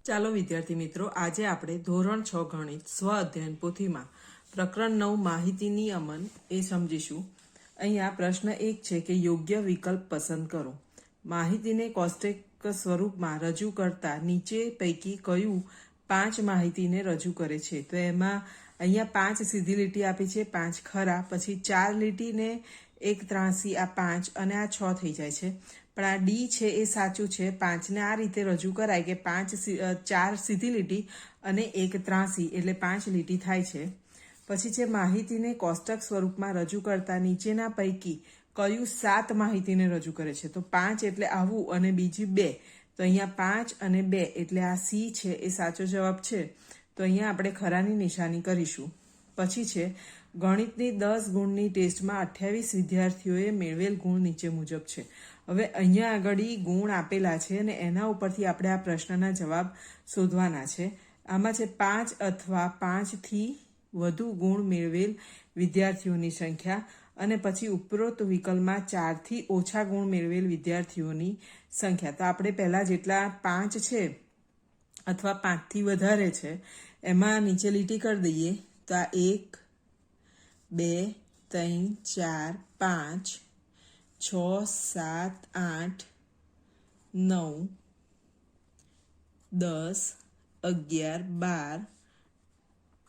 ચાલો વિદ્યાર્થી મિત્રો, આજે આપણે ધોરણ 6 ગણિત સ્વ અધ્યયન પોથીમાં પ્રકરણ 9 માહિતીની અમન એ સમજીશું। અહીંયા પ્રશ્ન 1 છે કે યોગ્ય વિકલ્પ પસંદ કરો। માહિતીને કોષ્ટક સ્વરૂપમાં રજૂ કરતા નીચે પૈકી કયું 5 માહિતીને રજૂ કરે છે? તો એમાં અહીંયા 5 સીધી લીટી આપી છે, 5 ખરા, પછી 4 લીટીને 1 ત્રાસી, આ 5 અને આ 6 થઈ જાય છે। પણ આ ડી છે એ સાચું છે। 5ને આ રીતે રજૂ કરાય કે 4 સીધી લીટી અને 1 ત્રાસી એટલે 5 લીટી થાય છે। પછી છે માહિતીને કોષ્ટક સ્વરૂપમાં રજૂ કરતા નીચેના પૈકી કયું 7 માહિતીને રજૂ કરે છે? તો 5 એટલે આવું અને બીજી 2, તો અહીંયા 5 અને 2 એટલે આ સી છે એ સાચો જવાબ છે। તો અહીંયા આપણે ખરાની નિશાની કરીશું। પછી છે ગણિતની 10 ગુણની ટેસ્ટમાં 28 વિદ્યાર્થીઓએ મેળવેલ ગુણ નીચે મુજબ છે। હવે અહીંયા આગળ ગુણ આપેલા છે અને એના ઉપરથી આપણે આ પ્રશ્નના જવાબ શોધવાના છે। આમાં છે 5 અથવા 5થી વધુ ગુણ મેળવેલ વિદ્યાર્થીઓની સંખ્યા અને પછી ઉપરોક્ત વિકલ્પમાં 4થી ઓછા ગુણ મેળવેલ વિદ્યાર્થીઓની સંખ્યા। તો આપણે પહેલાં જેટલા 5 છે અથવા 5થી વધારે છે એમાં નીચે લીટી કરી દઈએ। તો આ 1 2 3 4 5 6 7 8 9 10 11 12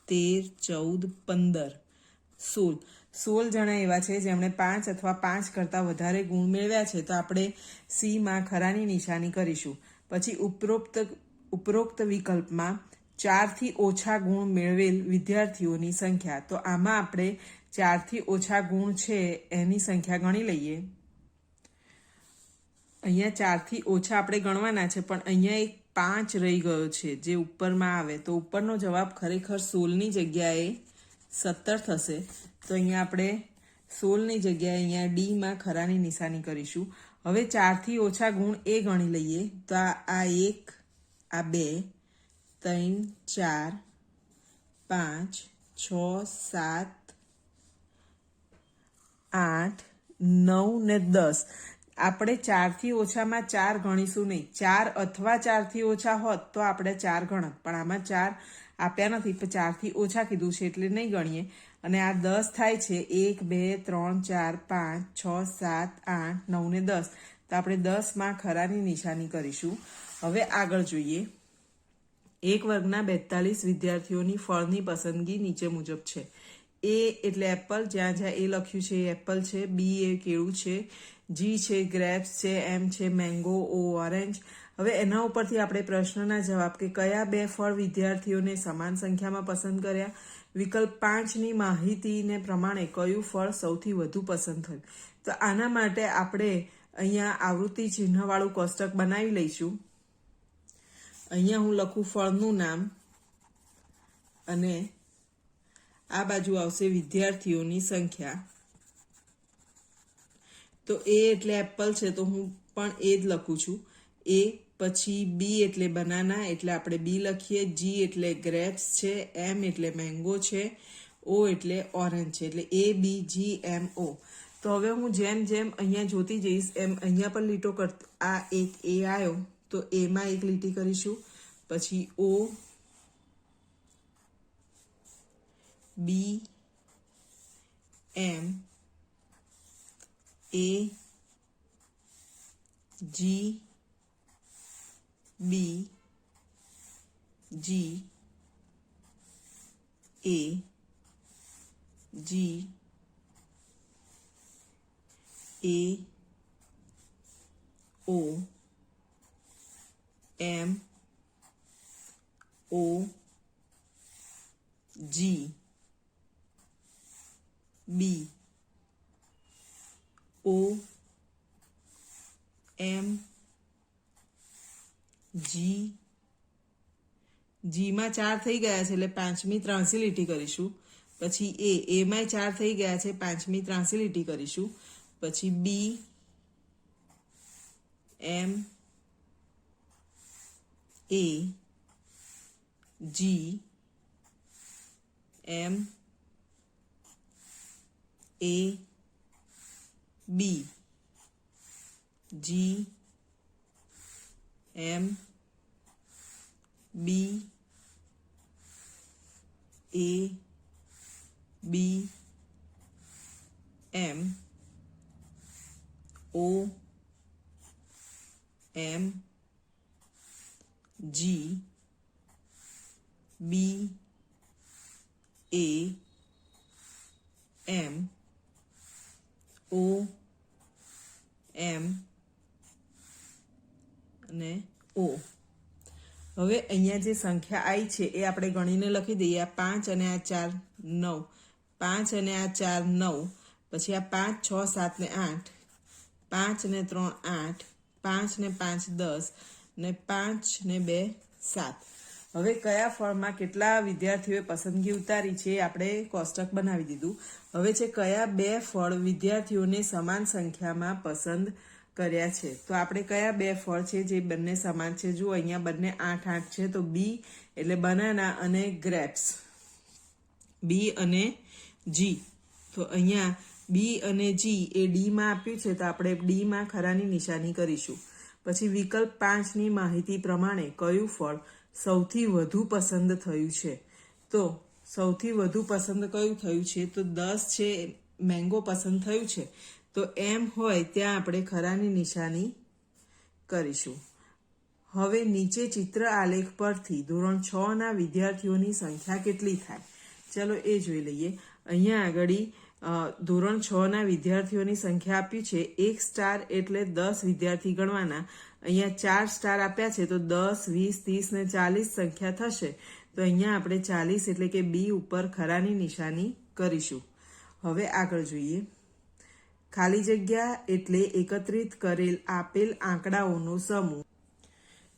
13 14 15 16 જણા એવા છે જેમણે 5 અથવા 5 કરતાં વધારે ગુણ મેળવ્યા છે। તો આપણે સીમાં ખરાની નિશાની કરીશું। પછી ઉપરોક્ત વિકલ્પમાં 4થી ઓછા ગુણ મેળવેલ વિદ્યાર્થીઓની સંખ્યા। તો આમાં આપણે 4થી ઓછા ગુણ છે એની સંખ્યા ગણી લઈએ। અહીંયા 4થી ઓછા આપણે ગણવાના છે, પણ અહીંયા એક 5 રહી ગયો છે જે ઉપરમાં આવે, તો ઉપરનો જવાબ ખરેખર 16ની જગ્યાએ 17 થશે। તો અહીંયા આપણે 16ની જગ્યાએ અહીંયા ડીમાં ખરાની નિશાની કરીશું। હવે 4થી ઓછા ગુણ એ ગણી લઈએ। તો આ 1, આ 2, 3 4 5 6 7 8 9 ને 10। આપણે 4થી ઓછામાં 4 ગણીશું નહીં। 4 અથવા 4થી ઓછા હોત તો આપણે 4 ગણત, પણ આમાં 4 આપ્યા નથી, પણ 4થી ઓછા કીધું છે એટલે નહીં ગણીએ। અને આ 10 થાય છે, 1 2 3 4 5 6 7 8 9 ને 10। તો આપણે 10માં ખરાની નિશાની કરીશું। હવે આગળ જોઈએ। એક વર્ગના 42 વિદ્યાર્થીઓની ફળની પસંદગી નીચે મુજબ છે। એ એટલે એપલ, જ્યાં જ્યાં એ લખ્યું છે એ એપલ છે, બી એ કેળું છે, જી છે ગ્રેપ્સ છે, એમ છે મેંગો, ઓ ઓરેન્જ। હવે એના ઉપરથી આપણે પ્રશ્નના જવાબ કે કયા 2 ફળ વિદ્યાર્થીઓને સમાન સંખ્યામાં પસંદ કર્યા? વિકલ્પ 5ની માહિતીને પ્રમાણે કયું ફળ સૌથી વધુ પસંદ થયું? તો આના માટે આપણે અહીંયા આવૃત્તિ ચિહ્નવાળું કોષ્ટક બનાવી લઈશું। અહીંયા હું લખું ફળનું નામ અને આ બાજુ આવશે વિદ્યાર્થીઓની સંખ્યા। તો એ એટલે એપલ છે તો હું પણ એ જ લખું છું, એ। પછી બી એટલે બનાના એટલે આપણે બી લખીએ, જી એટલે ગ્રેપ્સ છે, એમ એટલે મેંગો છે, ઓ એટલે ઓરેન્જ છે, એટલે એ બી જી એમ ઓ। તો હવે હું જેમ જેમ અહીંયા જોતી જઈશ એમ અહીંયા પણ લીટો આ એક એ આવ્યો તો એમાં એક લીટી કરીશું, પછી ઓ, બી, એમ, એ, જી, બી, જી, એ, જી, એ, ઓ, એમ, ઓ, જી, બી, ઓ, એમ, જી, જીમાં 4 થઈ ગયા છે એટલે 5મી ત્રાસી લીટી કરીશું। પછી એમાં 4 થઈ ગયા છે, 5મી ત્રાસી લીટી કરીશું। પછી બી, એમ, એ, જી, એમ, એ, બી, જી, એમ, બી એ બી એમ ઓ એમ જી બી એ એમ ઓ એમ અને ઓ. હવે અહીંયા જે સંખ્યા આવી છે એ આપણે ગણીને લખી દઈએ. આ 5 અને આ 4 9, 5 અને આ 4 9, પછી આ 5 6 7 ને 8, 5 ને 3 8, 5 ને 5 10 ને 5 ને 2 7. હવે કયા ફળમાં કેટલા વિદ્યાર્થીઓએ પસંદગી ઉતારી છે એ આપણે કોષ્ટક બનાવી દીધું. હવે છે કયા બે ફળ વિદ્યાર્થીઓને સમાન સંખ્યામાં પસંદ કર્યા છે. તો આપણે કયા બે ફળ છે જે બંને સમાન છે? જુઓ અહીંયા બંને 8 8 છે, તો બી એટલે બનાના અને ગ્રેપ્સ, બી અને જી. તો અહીંયા બી અને જી એ ડીમાં આપ્યું છે, તો આપણે ડીમાં ખરાની નિશાની કરીશું. પછી વિકલ્પ 5ની માહિતી પ્રમાણે કયું ફળ સૌથી વધુ પસંદ થયું છે? તો સૌથી વધુ પસંદ કયું થયું છે? તો 10 છે મેંગો પસંદ થયું છે. તો એમ હોય ત્યાં આપણે ખરાની નિશાની કરીશું. હવે નીચે ચિત્ર આલેખ પરથી ધોરણ 6ના વિદ્યાર્થીઓની સંખ્યા કેટલી થાય? ચલો એ જોઈ લઈએ. અહીંયા આગળ ધોરણ 6ના વિદ્યાર્થીઓની સંખ્યા આપ્યું છે. 1 સ્ટાર એટલે 10 વિદ્યાર્થી ગણવાના. અહીંયા 4 સ્ટાર આપ્યા છે, તો 10 20 30 ને 40 સંખ્યા થશે. તો અહીંયા આપણે 40 એટલે કે બી ઉપર ખરાની નિશાની કરીશું. હવે આગળ જોઈએ. ખાલી જગ્યા એટલે એકત્રિત કરેલ આપેલ આંકડાઓનો સમૂહ.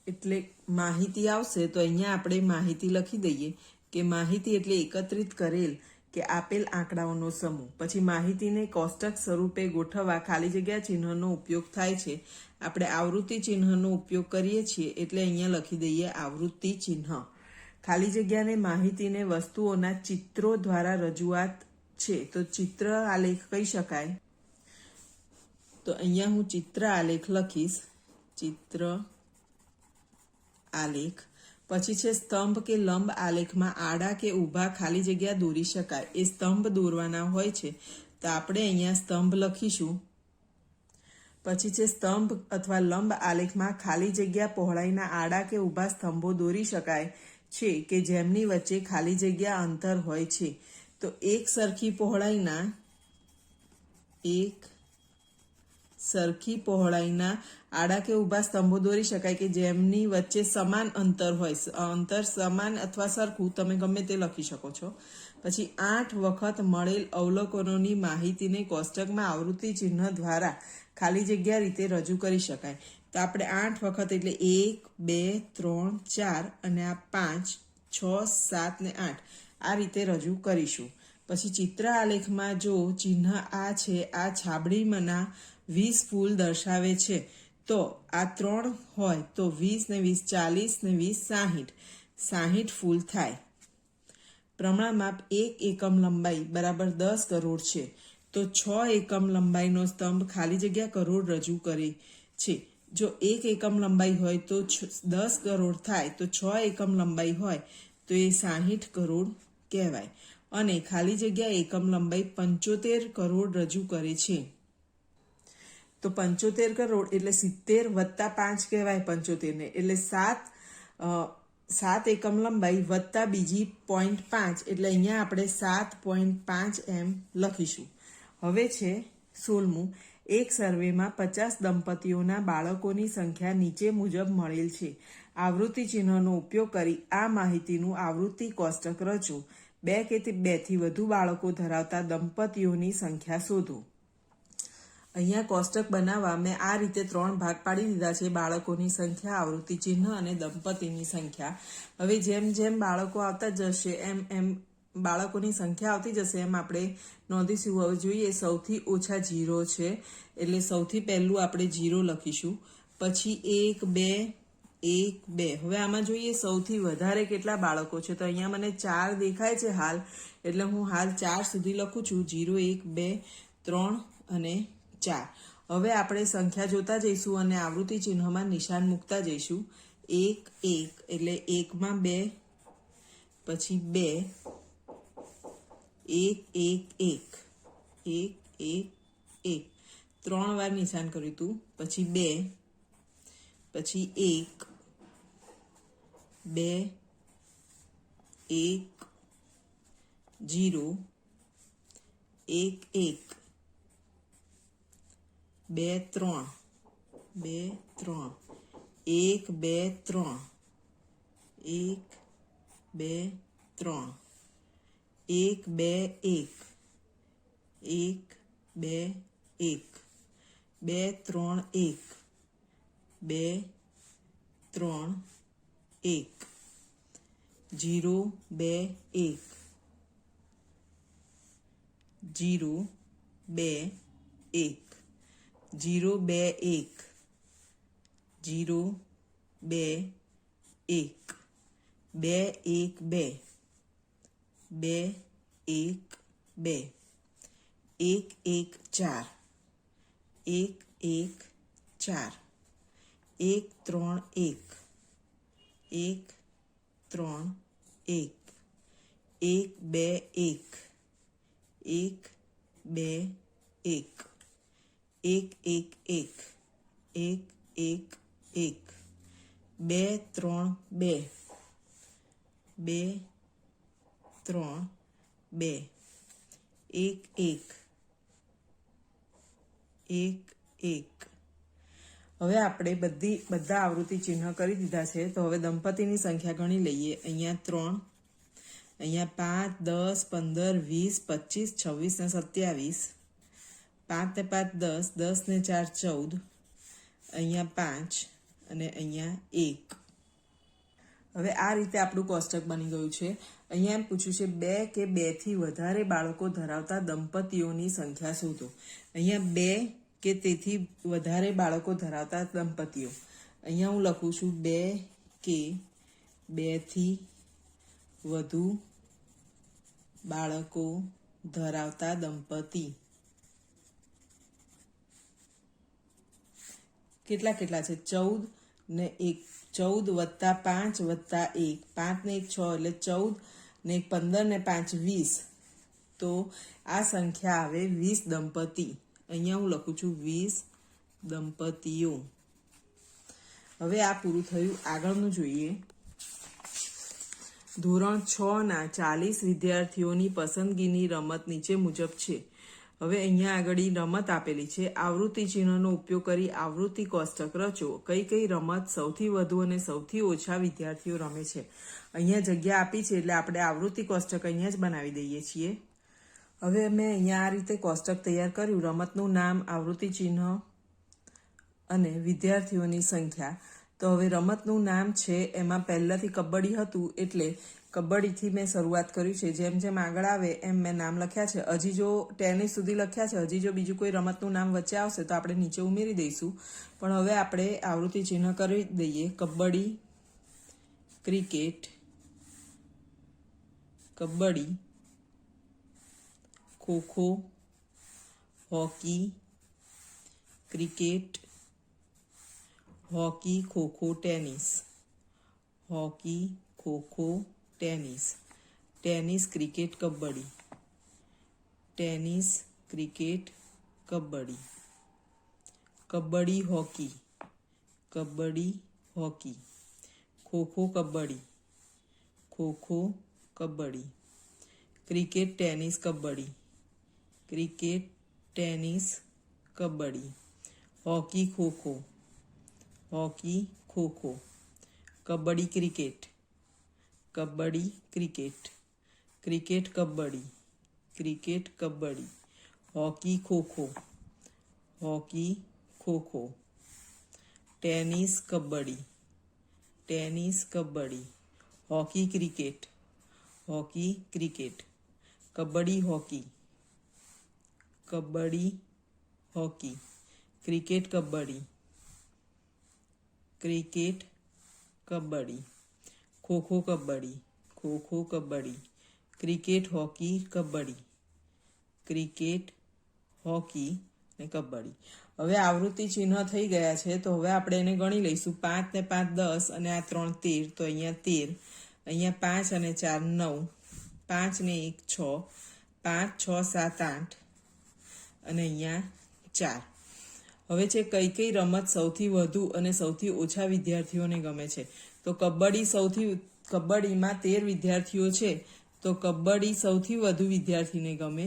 એટલે માહિતી આવશે, તો અહીંયા આપણે માહિતી લખી દઈએ કે માહિતી એટલે એકત્રિત કરેલ કે આપેલ આંકડાઓનો સમૂહ. પછી માહિતીને કોષ્ટક સ્વરૂપે ગોઠવવા ખાલી જગ્યા ચિહ્નનો ઉપયોગ થાય છે. આપણે આવૃત્તિ ચિહ્નનો ઉપયોગ કરીએ છીએ, એટલે અહીંયા લખી દઈએ આવૃત્તિ ચિહ્ન. ખાલી જગ્યાને માહિતીને વસ્તુઓના ચિત્રો દ્વારા રજૂઆત છે, તો ચિત્ર આલેખ કહી શકાય. તો અહીંયા હું ચિત્ર આલેખ લખીશ, ચિત્ર આલેખ. પછી છે સ્તંભ કે લંબ આલેખમાં આડા કે ઊભા ખાલી જગ્યા દોરી શકાય. એ સ્તંભ દોરવાના હોય છે, તો આપણે અહીંયા સ્તંભ લખીશું. પછી છે સ્તંભ અથવા લંબ આલેખમાં ખાલી જગ્યા પહોળાઈના આડા કે ઊભા સ્તંભો દોરી શકાય છે કે જેમની વચ્ચે ખાલી જગ્યા અંતર હોય છે. તો એક સરખી પહોળાઈના આડા કે ઊભા સ્તંભો દોરી શકાય કે જેમની વચ્ચે સમાન અંતર હોય. અંતર સમાન અથવા સરખું તમે ગમે તે લખી શકો છો. પછી 8 વખત મળેલ અવલોકનોની માહિતીને કોષ્ટકમાં આવૃત્તિ ચિહ્ન દ્વારા ખાલી જગ્યા રીતે રજૂ કરી શકાય. તો આપણે 8 વખત એટલે 1 2 3 4 અને આ 5 6 7 ને 8 આ રીતે રજૂ કરીશું. પછી ચિત્ર આલેખમાં જો ચિહ્ન આ છે, આ છાબડીમાંના 20 ફૂલ દર્શાવે છે, તો આ 3 હોય તો 20 ને 20 40 ને 20 60 ફૂલ થાય. પ્રમાણ માપ 1 એકમ લંબાઈ બરાબર 10 કરોડ છે, તો 6 એકમ લંબાઈનો સ્તંભ ખાલી જગ્યા કરોડ રજૂ કરે છે. જો 1 એકમ લંબાઈ હોય તો 10 કરોડ થાય, તો 6 એકમ લંબાઈ હોય તો એ 60 કરોડ કહેવાય. અને ખાલી જગ્યા એકમ લંબાઈ 75 કરોડ રજૂ કરે છે. તો 75 કરોડ એટલે 70 વત્તા 5 કહેવાય 75 ને. એટલે 7 એકમ લંબાઈ વત્તા બીજી 0.5 એટલે અહીંયા આપણે 7.5 એમ લખીશું. હવે છે 16મું. એક સર્વેમાં 50 દંપતીઓના બાળકોની સંખ્યા નીચે મુજબ મળેલ છે. આવૃત્તિ ચિહ્નનો ઉપયોગ કરી આ માહિતીનું આવૃત્તિ કોષ્ટક રચો. 2 કે 2 થી વધુ બાળકો ધરાવતા દંપતીઓની સંખ્યા શોધો. અહીંયા કોષ્ટક બનાવવા મેં આ રીતે 3 ભાગ પાડી દીધા છે: બાળકોની સંખ્યા, આવૃત્તિ ચિહ્ન અને દંપતીની સંખ્યા. હવે જેમ જેમ બાળકો આવતા જશે એમ બાળકોની સંખ્યા આવતી જશે એમ આપણે નોંધીશું. હવે જોઈએ સૌથી ઓછા 0 છે, એટલે સૌથી પહેલું આપણે 0 લખીશું. પછી 1 2 1 2. હવે આમાં જોઈએ સૌથી વધારે કેટલા બાળકો છે, તો અહીંયા મને 4 દેખાય છે હાલ, એટલે હું હાલ 4 સુધી લખું છું. 0 1 2 3 અને 4. હવે આપણે સંખ્યા જોતા જઈશું અને આવૃત્તિ ચિહ્નમાં નિશાન મૂકતા જઈશું. એક એક એટલે એકમાં બે, પછી બે, એક એક એક, એક એક એક, 3 વાર નિશાન કર્યું હતું, પછી બે, પછી એક, બે, એક, 0, એક એક, 2 3, 2 3, 1 2 3, 1 2 3, 1 2 1, 1 2 1, 2 3 1, 2 3 1, 0 2 1, 0 2 1, 0 2 1, 0 2 1, 2 1 2, 2 1 2, 1 1 4, 1 1 4, 1 3 1, 1 3 1, 1 2 1, 1 2 1, 1 1 1, 1 1 1, 2 3 2, 2 3 2, 1 1 1 1. હવે આપણે બધા આવૃત્તિ ચિહ્ન કરી દીધા છે. તો હવે દંપતીની સંખ્યા ગણી લઈએ. અહીંયા 3, અહીંયા 5 10 15 20 25 26 ને 27, 5 ને 5 10, 10 ને 4 14, અહીંયા 5 અને અહીંયા 1. હવે આ રીતે આપણું કોષ્ટક બની ગયું છે. અહીંયા એમ પૂછ્યું છે 2 કે 2 થી વધારે બાળકો ધરાવતા દંપતીઓની સંખ્યા શોધો. અહીંયા 2 કે તેથી વધારે બાળકો ધરાવતા દંપતીઓ. અહીંયા હું લખું છું 2 કે 2 થી વધુ બાળકો ધરાવતા દંપતી. કેટલા છે? 14 ને 1, 14 વત્તા 5 વત્તા 1, 5 ને 1 6 એટલે 14 ને 1 15 ને 5 20. તો આ સંખ્યા આવે 20 દંપતી. અહીંયા હું લખું છું 20 દંપતીઓ. હવે આ પૂરું થયું. આગળનું જોઈએ. ધોરણ 6 ના 40 વિદ્યાર્થીઓની પસંદગીની રમત નીચે મુજબ છે. હવે અહીંયા આગળ રમત આપેલી છે. આવૃત્તિ ચિહ્નનો ઉપયોગ કરી આવૃત્તિ કોષ્ટક રચો. કઈ કઈ રમત સૌથી વધુ અને સૌથી ઓછા વિદ્યાર્થીઓ રમે છે. અહીંયા જગ્યા આપી છે એટલે આપણે આવૃત્તિ કોષ્ટક અહીંયા જ બનાવી દઈએ છીએ. હવે મેં અહીંયા આ રીતે કોષ્ટક તૈયાર કર્યું. રમતનું નામ, આવૃત્તિ ચિહ્ન અને વિદ્યાર્થીઓની સંખ્યા. તો હવે રમતનું નામ છે એમાં પહેલાથી કબડ્ડી હતું એટલે કબડ્ડીથી મેં શરૂઆત કરી છે. જેમ જેમ આગળ આવે એમ મેં નામ લખ્યા છે. હજી જો ટેનિસ સુધી લખ્યા છે. હજી જો બીજું કોઈ રમતનું નામ વચ્ચે આવશે તો આપણે નીચે ઉમેરી દઈશું. પણ હવે આપણે આવૃત્તિ ચિહ્ન કરી દઈએ. Kabaddi, cricket, kabaddi, kho kho, hockey, cricket, hockey, kho kho, tennis, hockey, kho kho, tennis, tennis, cricket, kabaddi, tennis, cricket, kabaddi, kabaddi, hockey, kabaddi, hockey, kho kho, kabaddi, kho kho, kabaddi, cricket, tennis, kabaddi, cricket, tennis, kabaddi, hockey, kho kho, hockey, kho kho, kabaddi, cricket, kabaddi, cricket, cricket, kabaddi, cricket, kabaddi, hockey, kho kho, hockey, kho kho, tennis, kabaddi, tennis, kabaddi, hockey, cricket, hockey, cricket, kabaddi, hockey, kabaddi, hockey, cricket, kabaddi, cricket, kabaddi, kho kho, kabaddi, kho kho, kabaddi, cricket, hockey, kabaddi, cricket, hockey અને કબડ્ડી. હવે આવૃત્તિ ચિહ્ન થઈ ગયા છે, તો હવે આપણે એને ગણી લઈશું. 5 ને 5 10 અને આ 3 13, તો અહીંયા 13, અહીંયા 5 અને 4 9, 5 ને 1 6, 5 6 7 8 અને અહીંયા 4. હવે છે કઈ કઈ રમત સૌથી વધુ અને સૌથી ઓછા વિદ્યાર્થીઓને ગમે છે. તો કબડ્ડીમાં 13 વિદ્યાર્થીઓ છે, તો કબડ્ડી સૌથી વધુ વિદ્યાર્થીને ગમે.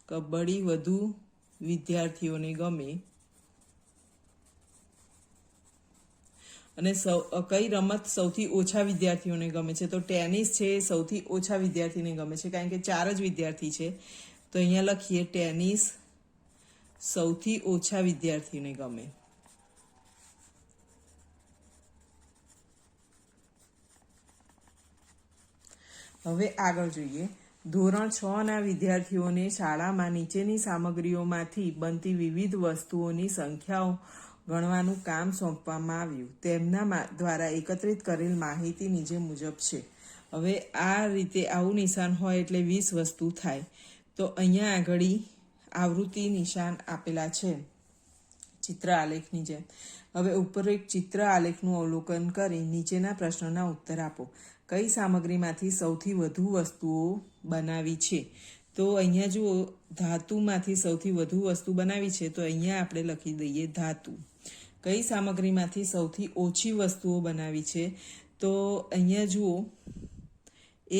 કબડ્ડી વધુ વિદ્યાર્થીઓને ગમે. અને કઈ રમત સૌથી ઓછા વિદ્યાર્થીઓને ગમે છે. તો ટેનિસ છે એ સૌથી ઓછા વિદ્યાર્થીને ગમે છે, કારણ કે 4 જ વિદ્યાર્થી છે. તો અહીંયા લખીએ ટેનિસ સૌથી ઓછા વિદ્યાર્થીને ગમે. હવે આગળ જોઈએ. ધોરણ 6 ના વિદ્યાર્થીઓને શાળામાં નીચેની સામગ્રીઓમાંથી બનતી વિવિધ વસ્તુઓની સંખ્યાઓ ગણવાનું કામ સોંપવામાં આવ્યું. તેમના દ્વારા એકત્રિત કરેલ માહિતી નીચે મુજબ છે. હવે આ રીતે આવું નિશાન હોય એટલે 20 વસ્તુ થાય. તો અહીંયા આગળ આવૃત્તિ નિશાન આપેલા છે ચિત્ર આલેખની જેમ. હવે ઉપર એક ચિત્ર આલેખનું અવલોકન કરી નીચેના પ્રશ્નોના ઉત્તર આપો. કઈ સામગ્રીમાંથી સૌથી વધુ વસ્તુઓ બનાવી છે. તો અહીંયા જુઓ, ધાતુમાંથી સૌથી વધુ વસ્તુ બનાવી છે, તો અહીંયા આપણે લખી દઈએ ધાતુ. કઈ સામગ્રીમાંથી સૌથી ઓછી વસ્તુઓ બનાવી છે. તો અહીંયા જુઓ,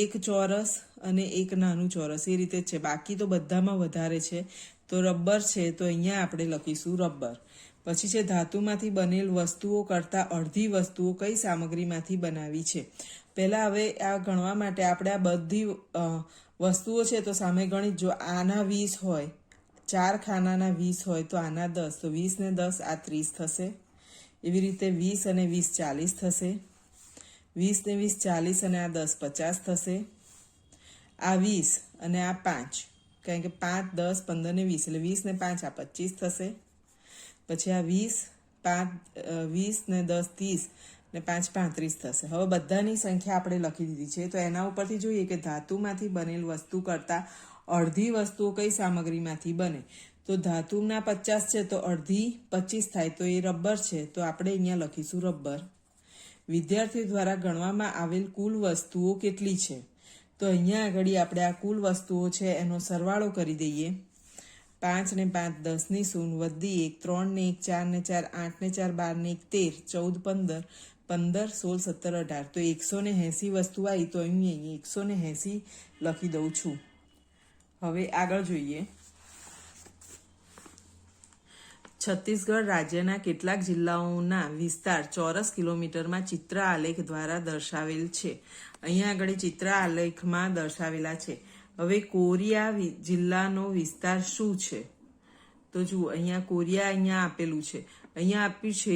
એક ચોરસ અને એક નાનું ચોરસ એ રીતે જ છે. બાકી તો બધામાં વધારે છે. તો રબર છે, તો અહીંયા આપણે લખીશું રબર. પછી છે ધાતુમાંથી બનેલ વસ્તુઓ કરતાં અડધી વસ્તુઓ કઈ સામગ્રીમાંથી બનાવી છે. પહેલાં હવે આ ગણવા માટે આપણે આ બધી વસ્તુઓ છે તો સામે ગણિત. જો આના 20 હોય, 4 ખાનાના 20 હોય, તો આના 10, તો 20 ને 10 આ 30 થશે. એવી રીતે 20 અને 20 40 થશે. 20 ને 20 40 અને આ 10 50 થશે. આ 20 અને આ 5, કારણ કે 5 10 15 ને 20, એટલે 20 ને 5 આ 25 થશે. પછી આ 20 ને 10 30 ને 5 35 થશે. હવે બધાની સંખ્યા આપણે લખી દીધી છે. તો એના ઉપરથી જોઈએ કે ધાતુમાંથી બનેલ વસ્તુ કરતાં અડધી વસ્તુઓ કઈ સામગ્રીમાંથી બને. તો ધાતુના 50 છે, તો અડધી 25 થાય, તો એ રબર છે. તો આપણે અહીંયા લખીશું રબર. વિદ્યાર્થીઓ દ્વારા ગણવામાં આવેલ કુલ વસ્તુઓ કેટલી છે. તો અહીંયા આગળ આપણે આ કુલ વસ્તુઓ છે એનો સરવાળો કરી દઈએ. 5 ને 5 10 ની શૂન, વધી 1 3 ને 1 4 ને 4 8 ને 4 12 ને 1 13 14 15 16 17 18. તો 180 વસ્તુ આવી, તો અહીં 180 લખી દઉં છું. હવે આગળ જોઈએ. છત્તીસગઢ રાજ્યના કેટલાક જિલ્લાઓના વિસ્તાર ચોરસ કિલોમીટરમાં ચિત્ર આલેખ દ્વારા દર્શાવેલ છે. અહીંયા આગળ ચિત્ર આલેખમાં દર્શાવેલા છે. હવે કોરિયા જિલ્લાનો વિસ્તાર શું છે. તો જુઓ, અહીંયા કોરિયા અહીંયા આપેલું છે. અહીંયા આપ્યું છે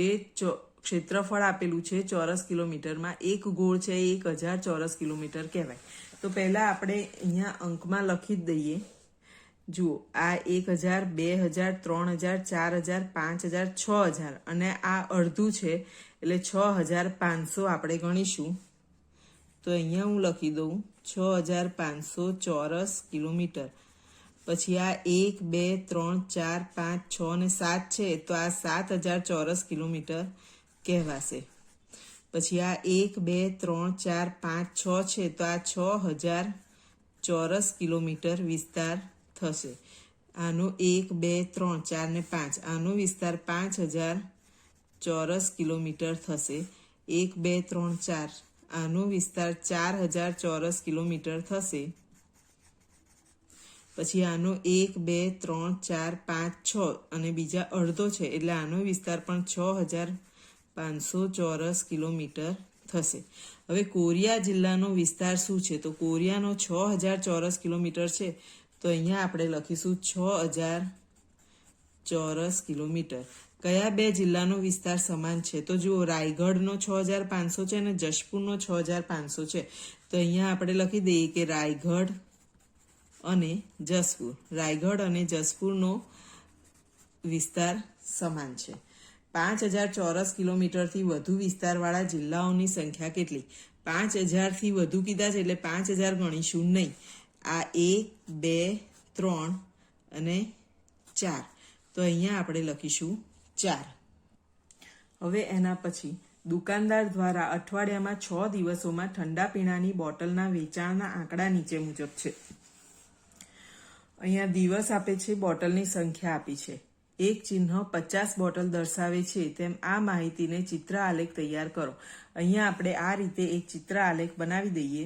ક્ષેત્રફળ આપેલું છે ચોરસ કિલોમીટરમાં. એક ગોળ છે 1000 ચોરસ કિલોમીટર કહેવાય. તો પહેલાં આપણે અહીંયા અંકમાં લખી જ દઈએ. જુઓ, આ 1000 2000 3000 4000 5000 6000 અને આ અડધું છે એટલે 6500 આપણે ગણીશું. તો અહીંયા હું લખી દઉં 6500 ચોરસ કિલોમીટર. પછી આ 1 2 3 4 5 6 ને 7 છે, તો આ 7000 ચોરસ કિલોમીટર કહેવાશે. પછી આ 1 2 3 4 5 6 છે, તો આ 6000 ચોરસ કિલોમીટર વિસ્તાર થશે. આનો 1 2 3 4 ને 5, આનો વિસ્તાર 5000 ચોરસ કિલોમીટર થશે. 1 2 3 4, આનો વિસ્તાર 4000 ચોરસ કિલોમીટર થશે. પછી આનો 1 2 3 4 5 6 અને બીજા અડધો છે, એટલે આનો વિસ્તાર પણ 6500 ચોરસ કિલોમીટર થશે. હવે કોરિયા જિલ્લાનો વિસ્તાર શું છે. તો કોરિયાનો 6000 ચોરસ કિલોમીટર છે, તો અહીંયા આપણે લખીશું 6000 ચોરસ કિલોમીટર. કયા બે જિલ્લાનો વિસ્તાર સમાન છે. તો જુઓ, રાયગઢનો 6500 છે અને જશપુરનો 6500 છે. તો અહીંયા આપણે લખી દઈએ કે રાયગઢ અને જસપુર. રાયગઢ અને જસપુરનો વિસ્તાર સમાન છે. 5000 ચોરસ કિલોમીટરથી વધુ વિસ્તારવાળા જિલ્લાઓની સંખ્યા કેટલી. 5000થી વધુ કીધા છે એટલે 5000 ગણીશું નહીં. આ 1 2 3 અને 4, તો અહીંયા આપણે લખીશું 4. હવે એના પછી દુકાનદાર દ્વારા અઠવાડિયામાં 6 દિવસોમાં ઠંડા પીણાની બોટલના વેચાણના આંકડા નીચે મુજબ છે. અહીંયા દિવસ આપે છે, બોટલની સંખ્યા આપી છે. એક ચિહ્ન 50 બોટલ દર્શાવે છે તેમ આ માહિતીને ચિત્ર આલેખ તૈયાર કરો. અહીંયા આપણે આ રીતે એક ચિત્ર આલેખ બનાવી દઈએ.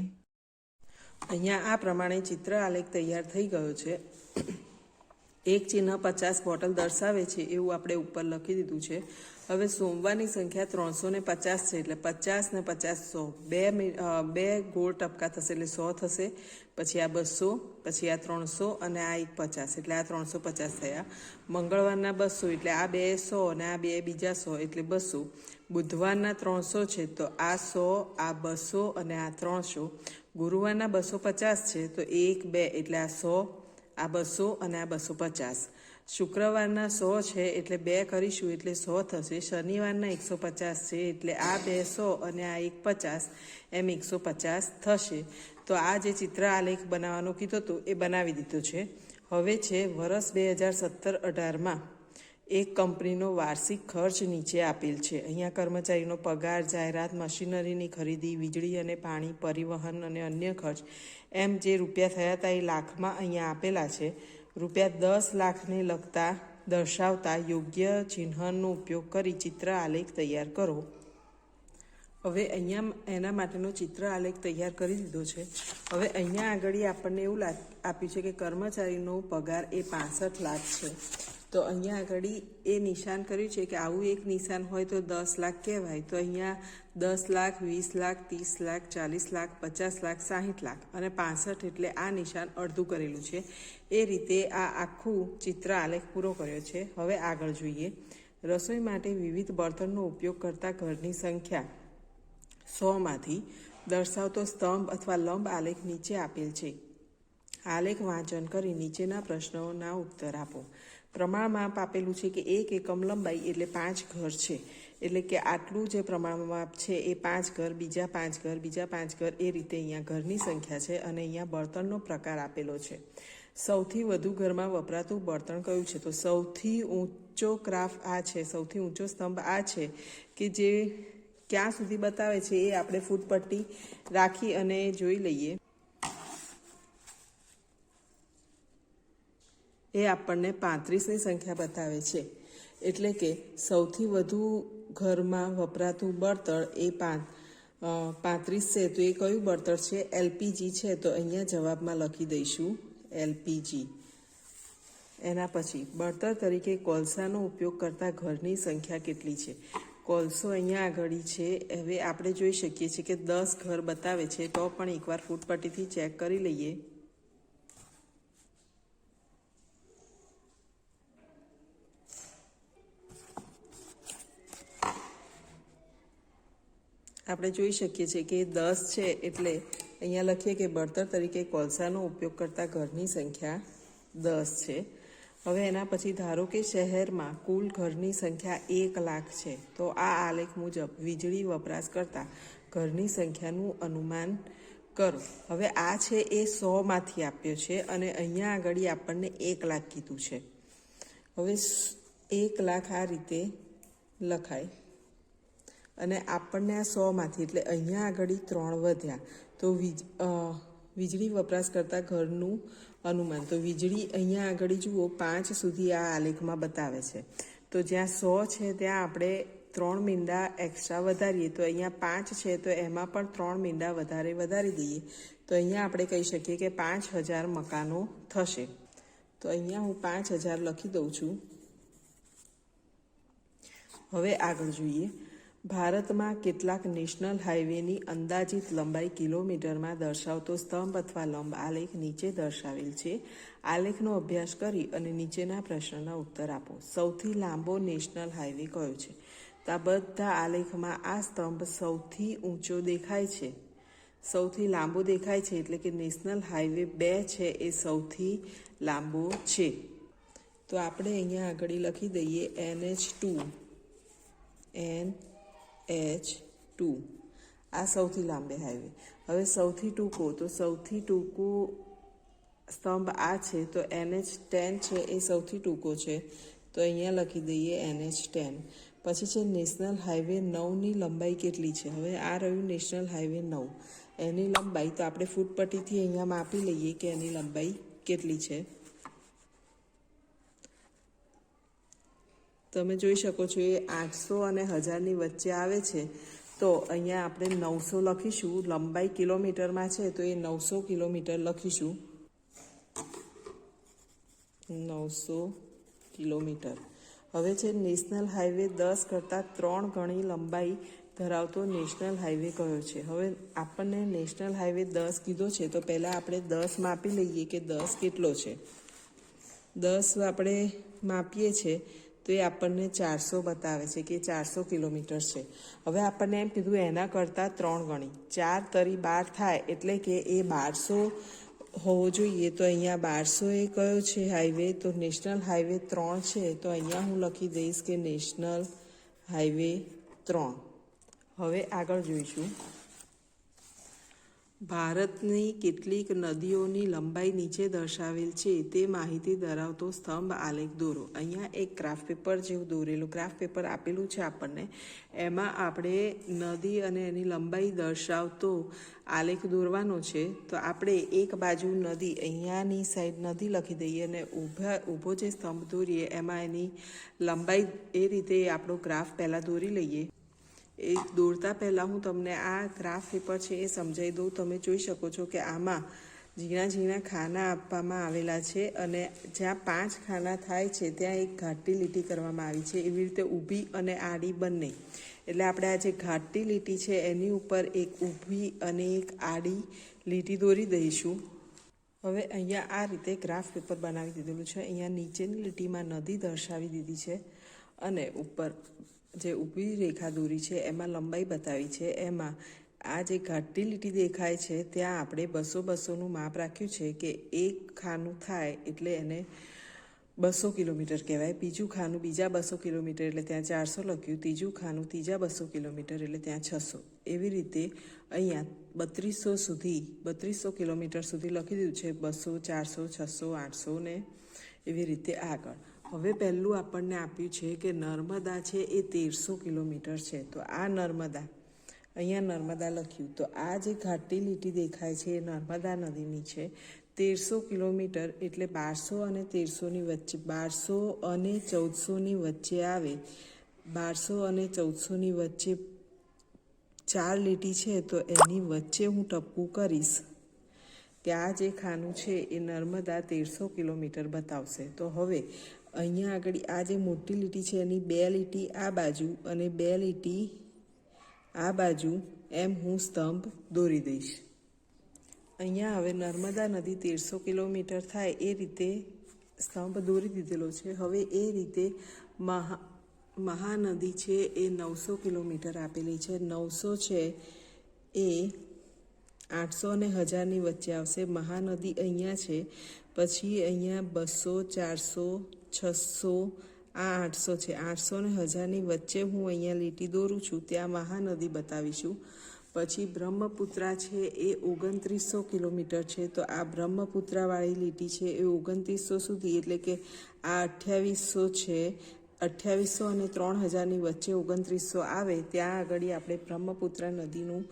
અહીંયા આ પ્રમાણે ચિત્ર આલેખ તૈયાર થઈ ગયો છે. એક ચિહ્ન 50 બોટલ દર્શાવે છે એવું આપણે ઉપર લખી દીધું છે. હવે સોમવારની સંખ્યા 350 છે એટલે 50 ને 50 100 બે ગોળ ટપકા થશે એટલે 100 થશે. પછી આ 200, પછી આ 300 અને આ એક 50 એટલે આ 350 થયા. મંગળવારના 200 એટલે આ બે 100 અને આ બે બીજા 100 એટલે 200. બુધવારના 300 છે તો આ 100, આ 200 અને આ 300. ગુરુવારના 250 છે તો 1 2 એટલે આ 100, આ 200 અને આ 250. શુક્રવારના 100 છે એટલે 2 કરીશું એટલે 100 થશે. શનિવારના 150 છે એટલે આ 200 અને આ 150 એમ 150 થશે. તો આ જે ચિત્ર આલેખ બનાવવાનો કીધો હતો એ બનાવી દીધો છે. હવે છે વર્ષ 2017-18માં એક કંપનીનો વાર્ષિક ખર્ચ નીચે આપેલ છે. અહીંયા કર્મચારીનો પગાર, જાહેરાત, મશીનરીની ખરીદી, વીજળી અને પાણી, પરિવહન અને અન્ય ખર્ચ એમ જે રૂપિયા થયા હતા એ લાખમાં અહીંયા આપેલા છે. રૂપિયા 10 લાખને લગતા દર્શાવતા યોગ્ય ચિહ્નનો ઉપયોગ કરી ચિત્ર આલેખ તૈયાર કરો. હવે અહીંયા એના માટેનો ચિત્ર આલેખ તૈયાર કરી દીધો છે. હવે અહીંયા આગળ આપણને એવું આપ્યું છે કે કર્મચારીનો પગાર એ 65 લાખ છે. તો અહીંયા આગળ એ નિશાન કર્યું છે કે આવું એક નિશાન હોય તો 10 લાખ કહેવાય. તો અહીંયા 10 લાખ, 20 લાખ, 30 લાખ, 40 લાખ, 50 લાખ, 60 લાખ અને 65 એટલે આ નિશાન અડધું કરેલું છે. એ રીતે આ આખું ચિત્ર આલેખ પૂરો કર્યો છે. હવે આગળ જોઈએ. રસોઈ માટે વિવિધ બળતણનો ઉપયોગ કરતા ઘરની સંખ્યા 100માંથી દર્શાવતો સ્તંભ અથવા લંબ આલેખ નીચે આપેલ છે. આલેખ વાંચન કરી નીચેના પ્રશ્નોના ઉત્તર આપો. પ્રમાણ માપ આપેલું છે કે 1 એકમ લંબાઈ એટલે 5 ઘર છે. એટલે કે આટલું જે પ્રમાણ માપ છે એ 5 ઘર, બીજા 5 ઘર, બીજા 5 ઘર, એ રીતે અહીંયા ઘરની સંખ્યા છે. અને અહીંયા બળતણનો પ્રકાર આપેલો છે. સૌથી વધુ ઘરમાં વપરાતું બળતણ કયું છે? તો સૌથી ઊંચો ગ્રાફ આ છે, સૌથી ઊંચો સ્તંભ આ છે કે જે ક્યાં સુધી બતાવે છે એ આપણે ફૂટપટ્ટી રાખી અને જોઈ લઈએ. એ આપણને 35ની સંખ્યા બતાવે છે. એટલે કે સૌથી વધુ ઘરમાં વપરાતું બળતણ એ 35 છે. તો એ કયું બળતણ છે? એલપીજી છે. તો અહીંયા જવાબમાં લખી દઈશું એલપીજી. એના પછી બળતણ તરીકે કોલસાનો ઉપયોગ કરતા ઘરની સંખ્યા કેટલી છે? કોલસો અહીંયા આગળ છે. હવે આપણે જોઈ શકીએ છીએ કે 10 ઘર બતાવે છે. તો પણ એકવાર ફૂટપટ્ટીથી ચેક કરી લઈએ. આપણે જોઈ શકીએ છીએ કે 10 છે એટલે અહીંયા લખીએ કે બળતણ તરીકે કોલસાનો ઉપયોગ કરતા ઘરની સંખ્યા 10 છે. હવે એના પછી ધારો કે શહેરમાં કુલ ઘરની સંખ્યા 1 લાખ છે. તો આ આલેખ મુજબ વીજળી વપરાશ કરતા ઘરની સંખ્યાનું અનુમાન કરો. હવે આ છે એ 100માંથી આપ્યો છે અને અહીંયા આગળ આપણને 1 લાખ કીધું છે. હવે 1 લાખ આ રીતે લખાય અને આપણને આ 100માંથી એટલે અહીંયા આગળ 3 વધ્યા. તો વીજળી વપરાશ કરતા ઘરનું અનુમાન. તો વીજળી અહીંયા આગળ જુઓ 5 સુધી આ આલેખમાં બતાવે છે. તો જ્યાં 100 છે ત્યાં આપણે 3 મીંડા એક્સ્ટ્રા વધારીએ. તો અહીંયા 5 છે તો એમાં પણ 3 મીંડા વધારી દઈએ. તો અહીંયા આપણે કહી શકીએ કે 5000 મકાનો થશે. તો અહીંયા હું 5000 લખી દઉં છું. હવે આગળ જોઈએ. ભારતમાં કેટલાક નેશનલ હાઈવેની અંદાજિત લંબાઈ કિલોમીટરમાં દર્શાવતો સ્તંભ અથવા લંબ આલેખ નીચે દર્શાવેલ છે. આલેખનો અભ્યાસ કરી અને નીચેના પ્રશ્નના ઉત્તર આપો. સૌથી લાંબો નેશનલ હાઈવે કયો છે? તો આ બધા આલેખમાં આ સ્તંભ સૌથી ઊંચો દેખાય છે, સૌથી લાંબો દેખાય છે. એટલે કે નેશનલ હાઈવે 2 છે એ સૌથી લાંબો છે. તો આપણે અહીંયા આગળ લખી દઈએ NH2. આ સૌથી લાંબે હાઈવે. હવે સૌથી ટૂંકો, તો સૌથી ટૂંકો સ્તંભ આ છે. તો NH10 છે એ સૌથી ટૂંકો છે. તો અહીંયા લખી દઈએ NH10. પછી છે નેશનલ હાઈવે 9ની લંબાઈ કેટલી છે. હવે આ રહ્યું નેશનલ હાઈવે 9, એની લંબાઈ તો આપણે ફૂટપટ્ટીથી અહીંયા માપી લઈએ કે એની લંબાઈ કેટલી છે. તમે જોઈ શકો છો એ 800 અને 1000ની વચ્ચે આવે છે. તો અહીંયા આપણે 900 લખીશું. લંબાઈ કિલોમીટરમાં છે તો એ 900 કિલોમીટર લખીશું. 900 કિલોમીટર. હવે છે નેશનલ હાઈવે 10 કરતાં 3 ગણી લંબાઈ ધરાવતો નેશનલ હાઈવે કયો છે. હવે આપણને નેશનલ હાઈવે 10 કીધો છે તો પહેલાં આપણે 10 માપી લઈએ કે 10 કેટલો છે. 10 આપણે માપીએ છીએ તો એ આપણને 400 બતાવે છે કે 400 કિલોમીટર છે. હવે આપણને એમ કીધું એના કરતાં 3 ગણી, 4 તરી 12 થાય એટલે કે એ 1200 હોવો જોઈએ. તો અહીંયા 1200 એ કયો છે હાઈવે, તો નેશનલ હાઈવે 3 છે. તો અહીંયા હું લખી દઈશ કે નેશનલ હાઈવે 3. હવે આગળ જોઈશું. ભારતની કેટલીક નદીઓની લંબાઈ નીચે દર્શાવેલ છે તે માહિતી ધરાવતો સ્તંભ આલેખ દોરો. અહીંયા એક ગ્રાફ પેપર જેવું દોરેલું ગ્રાફ પેપર આપેલું છે આપણને. એમાં આપણે નદી અને એની લંબાઈ દર્શાવતો આલેખ દોરવાનો છે. તો આપણે એક બાજુ નદી, અહીંયાની સાઈડ નદી લખી દઈએ અને ઊભો જે સ્તંભ દોરીએ એમાં એની લંબાઈ એ રીતે આપણો ગ્રાફ પહેલાં દોરી લઈએ. એ દોરતા પહેલાં હું તમને આ ગ્રાફ પેપર છે એ સમજાવી દઉં. તમે જોઈ શકો છો કે આમાં ઝીણા ઝીણા ખાના આપવામાં આવેલા છે અને જ્યાં 5 ખાના થાય છે ત્યાં એક ઘાટી લીટી કરવામાં આવી છે. એવી રીતે ઊભી અને આડી બંને. એટલે આપણે આ જે ઘાટી લીટી છે એની ઉપર એક ઊભી અને એક આડી લીટી દોરી દઈશું. હવે અહીંયા આ રીતે ગ્રાફ પેપર બનાવી દીધેલું છે. અહીંયા નીચેની લીટીમાં નદી દર્શાવી દીધી છે અને ઉપર જે ઊભી રેખા દોરી છે એમાં લંબાઈ બતાવી છે. એમાં આ જે ઘાટી લીટી દેખાય છે ત્યાં આપણે 200-200નું માપ રાખ્યું છે કે એક ખાનું થાય એટલે એને 200 કિલોમીટર કહેવાય. બીજું ખાનું બીજા 200 કિલોમીટર એટલે ત્યાં 400 લખ્યું. ત્રીજું ખાનું ત્રીજા 200 કિલોમીટર એટલે ત્યાં 600. એવી રીતે અહીંયા 3200 કિલોમીટર સુધી લખી દીધું છે. 200, 400, 600, 800 ને એવી રીતે આગળ. હવે પહેલું આપણને આપ્યું છે કે નર્મદા છે એ 1300 કિલોમીટર છે. તો આ નર્મદા, અહીંયા નર્મદા લખ્યું. તો આ જે ઘાટી લીટી દેખાય છે એ નર્મદા નદીની છે. 1300 કિલોમીટર એટલે 1200 અને 1300ની વચ્ચે, 1200 અને 1400ની વચ્ચે આવે. 1200 અને 1400ની વચ્ચે 4 લીટી છે તો એની વચ્ચે હું ટપકું કરીશ કે આ જે ખાનું છે એ નર્મદા 1300 કિલોમીટર બતાવશે. તો હવે અહીંયા આગળ આ જે મોટી લીટી છે એની 2 લીટી આ બાજુ અને 2 લીટી આ બાજુ એમ હું સ્તંભ દોરી દઈશ. અહીંયા હવે નર્મદા નદી 1300 કિલોમીટર થાય એ રીતે સ્તંભ દોરી દીધેલો છે. હવે એ રીતે મહાનદી છે એ 900 કિલોમીટર આપેલી છે. 900 છે એ 800 અને 1000ની વચ્ચે આવશે. મહાનદી અહીંયા છે. પછી અહીંયા 200, 400, 600, આ 800 છે. 800 અને 1000ની વચ્ચે હું અહીંયા લીટી દોરું છું, ત્યાં મહાનદી બતાવીશું. પછી બ્રહ્મપુત્રા છે એ 2900 કિલોમીટર છે. તો આ બ્રહ્મપુત્રાવાળી લીટી છે એ 2900 સુધી, એટલે કે આ 2800 છે. 2800 અને 3000ની વચ્ચે 2900 આવે ત્યાં આગળ આપણે બ્રહ્મપુત્રા નદીનું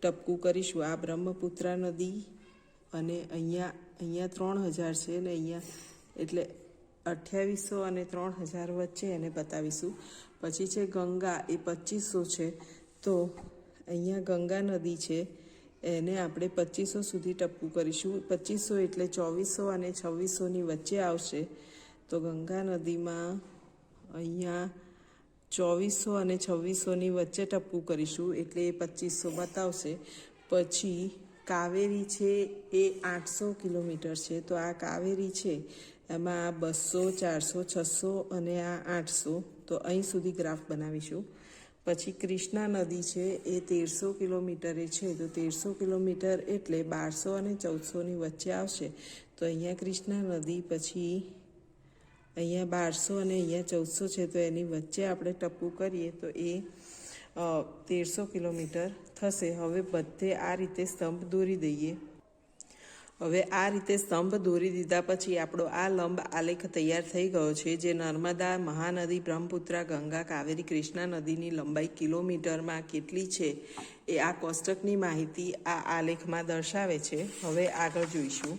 ટપકું કરીશું. આ બ્રહ્મપુત્રા નદી અને અહીંયા 3000 છે ને અહીંયા, એટલે 2800 અને 3000 વચ્ચે એને બતાવીશું. પછી છે ગંગા, એ 2500 છે. તો અહીંયા ગંગા નદી છે એને આપણે 2500 સુધી ટપકું કરીશું. 2500 એટલે 2400 અને 2600ની વચ્ચે આવશે. તો ગંગા નદીમાં અહીંયા 2400 અને 2600ની વચ્ચે ટપકું કરીશું એટલે એ 2500 બતાવશે. પછી કાવેરી છે એ 800 કિલોમીટર છે. તો આ કાવેરી છે એમાં 200, 400, 600 અને આ 800. તો અહીં સુધી ગ્રાફ બનાવીશું. પછી કૃષ્ણા નદી છે એ 1300 કિલોમીટરે છે. તો 1300 કિલોમીટર એટલે 1200 અને 1400ની વચ્ચે આવશે. તો અહીંયા કૃષ્ણા નદી, પછી અહીંયા 1200 અને અહીંયા 1400 છે. તો એની વચ્ચે આપણે ટપકું કરીએ તો એ 1300 કિલોમીટર થશે. હવે બધે આ રીતે સ્તંભ દોરી દઈએ. હવે આ રીતે સ્તંભ દોરી દીધા પછી આપણો આ લંબ આલેખ તૈયાર થઈ ગયો છે, જે નર્મદા, મહાનદી, બ્રહ્મપુત્રા, ગંગા, કાવેરી, કૃષ્ણા નદીની લંબાઈ કિલોમીટરમાં કેટલી છે એ આ કોષ્ટકની માહિતી આ આલેખમાં દર્શાવે છે. હવે આગળ જોઈશું.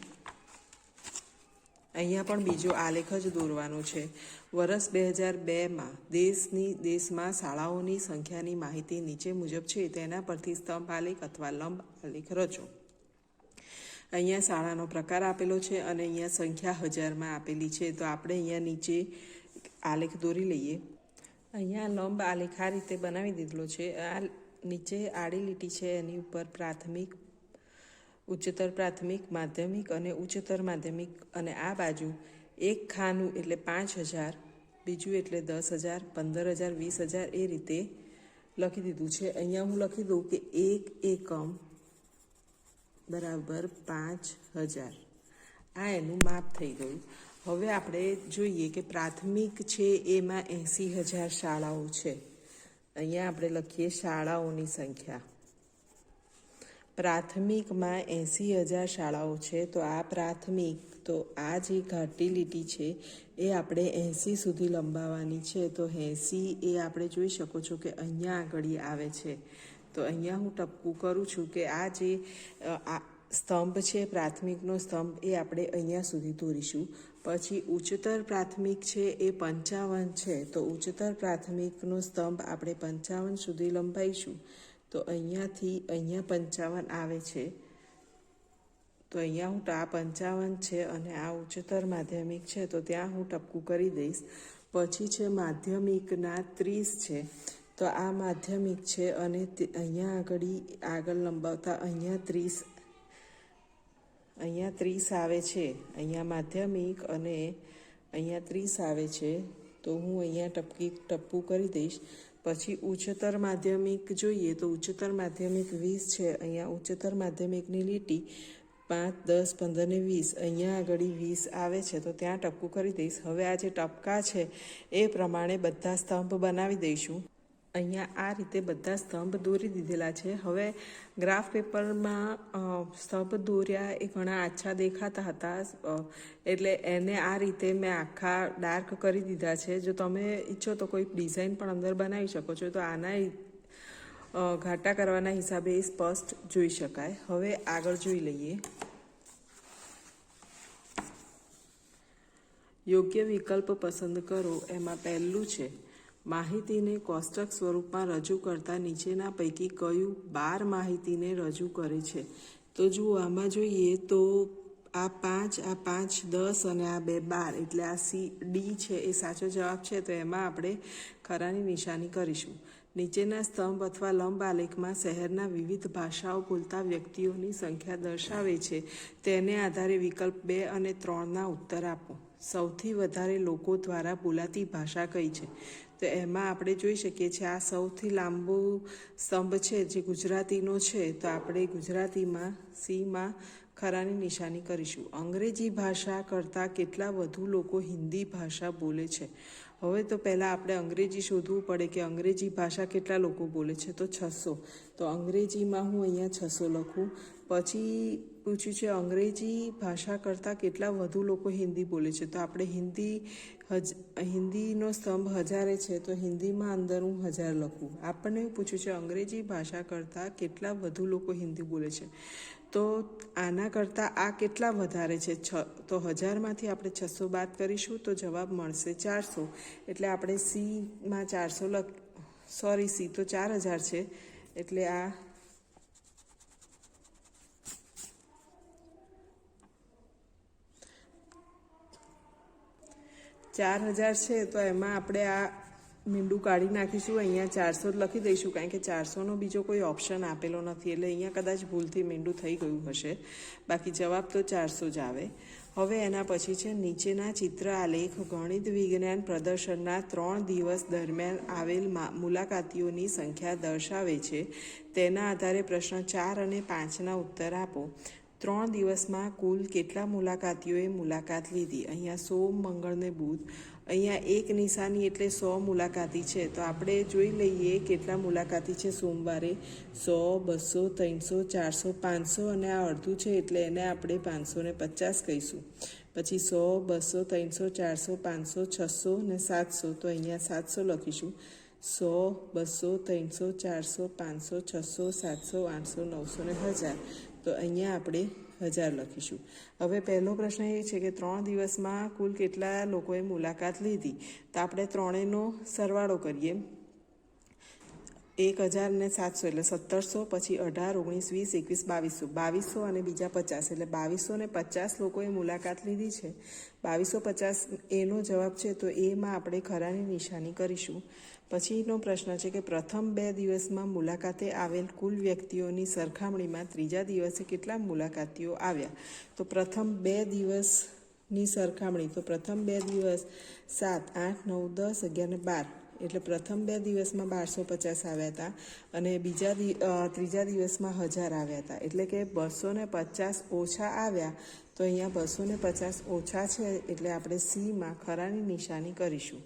અહીંયા પણ બીજો આલેખ જ દોરવાનો છે. વર્ષ 2002માં દેશમાં શાળાઓની સંખ્યાની માહિતી નીચે મુજબ છે. તેના પરથી સ્તંભ આલેખ અથવા લંબ આલેખ રચો. અહીંયા શાળાનો પ્રકાર આપેલો છે અને અહીંયા સંખ્યા હજારમાં આપેલી છે. તો આપણે અહીંયા નીચે આલેખ દોરી લઈએ. અહીંયા લંબ આલેખ આ રીતે બનાવી દીધેલો છે. આ નીચે આડી લીટી છે, એની ઉપર પ્રાથમિક, ઉચ્ચતર પ્રાથમિક, માધ્યમિક અને ઉચ્ચતર માધ્યમિક, અને આ બાજુ એક ખાનું એટલે 5000, બીજું એટલે 10,000, 15,000, 20,000 એ રીતે લખી દીધું છે. અહીંયા હું લખી દઉં કે 1 એકમ બરાબર 5000. આ એનું માપ થઈ ગયું. હવે આપણે જોઈએ કે પ્રાથમિક છે એમાં 80,000 શાળાઓ છે. અહીંયા આપણે લખીએ શાળાઓની સંખ્યા. પ્રાથમિકમાં 80,000 શાળાઓ છે. તો આ પ્રાથમિક, તો આ જે ઘાટી લીટી છે એ આપણે 80 સુધી લંબાવવાની છે. તો 80 એ આપણે જોઈ શકો છો કે અહીંયા આગળ આવે છે. તો અહીંયા હું ટપકું કરું છું કે આ જે સ્તંભ છે, પ્રાથમિકનો સ્તંભ, એ આપણે અહીંયા સુધી દોરીશું. પછી ઉચ્ચતર પ્રાથમિક છે એ 55 છે. તો ઉચ્ચતર પ્રાથમિકનો સ્તંભ આપણે 55 સુધી લંબાઈશું. તો અહીંયાથી અહીંયા 55 આવે છે. તો અહીંયા હું આ 55 છે અને આ ઉચ્ચતર માધ્યમિક છે, તો ત્યાં હું ટપકું કરી દઈશ. પછી છે માધ્યમિકના 30 છે. તો આ માધ્યમિક છે અને અહીંયા આગળ લંબાવતા અહીંયા 30 આવે છે. અહીંયા માધ્યમિક અને અહીંયા 30 આવે છે. તો હું અહીંયા ટપકું કરી દઈશ. પછી ઉચ્ચતર માધ્યમિક જોઈએ તો ઉચ્ચતર માધ્યમિક 20 છે. અહીંયા ઉચ્ચતર માધ્યમિકની લીટી 5, 10, 15 ને 20, અહીંયા આગળ 20 આવે છે. તો ત્યાં ટપકું કરી દઈશ. હવે આ જે ટપકા છે એ પ્રમાણે બધા સ્તંભ બનાવી દઈશું. અહીંયા આ રીતે બધા સ્તંભ દોરી દીધેલા છે. હવે ગ્રાફ પેપરમાં સ્તંભ દોર્યા એ ઘણા આછા દેખાતા હતા, એટલે એને આ રીતે મેં આખા ડાર્ક કરી દીધા છે. જો તમે ઈચ્છો તો કોઈ ડિઝાઇન પણ અંદર બનાવી શકો છો. તો આના ઘાટા કરવાના હિસાબે એ સ્પષ્ટ જોઈ શકાય. હવે આગળ જોઈ લઈએ. યોગ્ય વિકલ્પ પસંદ કરો. એમાં પહેલું છે માહિતીને કોષ્ટક સ્વરૂપમાં રજૂ કરતા નીચેના પૈકી કયું 12 માહિતીને રજૂ કરે છે? તો જુઓ, આમાં જોઈએ તો આ 5, આ 5, 10 અને આ 2, 12, એટલે આ D છે એ સાચો જવાબ છે. તો એમાં આપણે ખરાની નિશાની કરીશું. નીચેના સ્તંભ અથવા લંબ આલેખમાં શહેરના વિવિધ ભાષાઓ બોલતા વ્યક્તિઓની સંખ્યા દર્શાવે છે. તેને આધારે વિકલ્પ 2 અને 3ના ઉત્તર આપો. સૌથી વધારે લોકો દ્વારા બોલાતી ભાષા કઈ છે? તો એમાં આપણે જોઈ શકીએ છીએ આ સૌથી લાંબો સ્તંભ છે જે ગુજરાતીનો છે. તો આપણે ગુજરાતીમાં C-માં ખરાની નિશાની કરીશું. અંગ્રેજી ભાષા કરતાં કેટલા વધુ લોકો હિન્દી ભાષા બોલે છે? હવે તો પહેલાં આપણે અંગ્રેજી શોધવું પડે કે અંગ્રેજી ભાષા કેટલા લોકો બોલે છે. તો 600. તો અંગ્રેજીમાં હું અહીંયા 600 લખું. પછી પૂછ્યું છે અંગ્રેજી ભાષા કરતાં કેટલા વધુ લોકો હિન્દી બોલે છે. તો આપણે હિન્દીનો સ્તંભ 1000 છે. તો હિન્દીમાં અંદર હું 1000 લખું. આપણને એવું પૂછ્યું છે અંગ્રેજી ભાષા કરતાં કેટલા વધુ લોકો હિન્દી બોલે છે. તો આના કરતાં આ કેટલા વધારે છે? તો 1000માંથી આપણે 600 બાદ કરીશું તો જવાબ મળશે 400. એટલે આપણે C-માં 400 C તો 4000 છે. એટલે આ 4000 છે. તો એમાં આપણે આ મીંડું કાઢી નાખીશું. અહીંયા 400 લખી દઈશું, કારણ કે 400નો બીજો કોઈ ઓપ્શન આપેલો નથી. એટલે અહીંયા કદાચ ભૂલથી મીંડું થઈ ગયું હશે. બાકી જવાબ તો 400 જ આવે. હવે એના પછી છે નીચેના ચિત્ર આલેખ ગણિત વિજ્ઞાન પ્રદર્શનના 3 દિવસ દરમિયાન આવેલ મુલાકાતીઓની સંખ્યા દર્શાવે છે. તેના આધારે પ્રશ્ન 4 અને 5ના ઉત્તર આપો. 3 દિવસમાં કુલ કેટલા મુલાકાતીઓએ મુલાકાત લીધી? અહીંયા સોમ, મંગળ ને બુધ. અહીંયા એક નિશાની એટલે 100 મુલાકાતી છે. તો આપણે જોઈ લઈએ કેટલા મુલાકાતી છે સોમવારે. 100, 200, 300, 400, 500 અને આ અડધું છે એટલે એને આપણે 550 કહીશું. પછી 100, 200, 300, 400, 500, 600 ને 700. તો અહીંયા 700 લખીશું. 100, 200, 300, 400, 500, 600, 700, 800, 900 ને 1000. તો અહીંયા આપણે 1000 લખીશું. હવે પહેલો પ્રશ્ન એ છે કે 3 દિવસમાં કુલ કેટલા લોકોએ મુલાકાત લીધી? તો આપણે ત્રણેયનો સરવાળો કરીએ. 1000 ને 700 એટલે 1700, પછી 18, 19, 20, 21, 2200 અને બીજા 50 એટલે 2250 લોકોએ મુલાકાત લીધી છે. 2250 એનો જવાબ છે, તો એમાં આપણે ખરાની નિશાની કરીશું. પછીનો પ્રશ્ન છે કે પ્રથમ 2 દિવસમાં મુલાકાતે આવેલ કુલ વ્યક્તિઓની સરખામણીમાં ત્રીજા દિવસે કેટલા મુલાકાતીઓ આવ્યા? તો પ્રથમ 2 દિવસની સરખામણી, તો પ્રથમ 2 દિવસ 7, 8, 9, 10, 11 ને 12 એટલે પ્રથમ 2 દિવસમાં 1250 આવ્યા હતા અને ત્રીજા દિવસમાં 1000 આવ્યા હતા. એટલે કે 250 ઓછા આવ્યા. તો અહીંયા 250 ઓછા છે એટલે આપણે સીમાં ખરાની નિશાની કરીશું.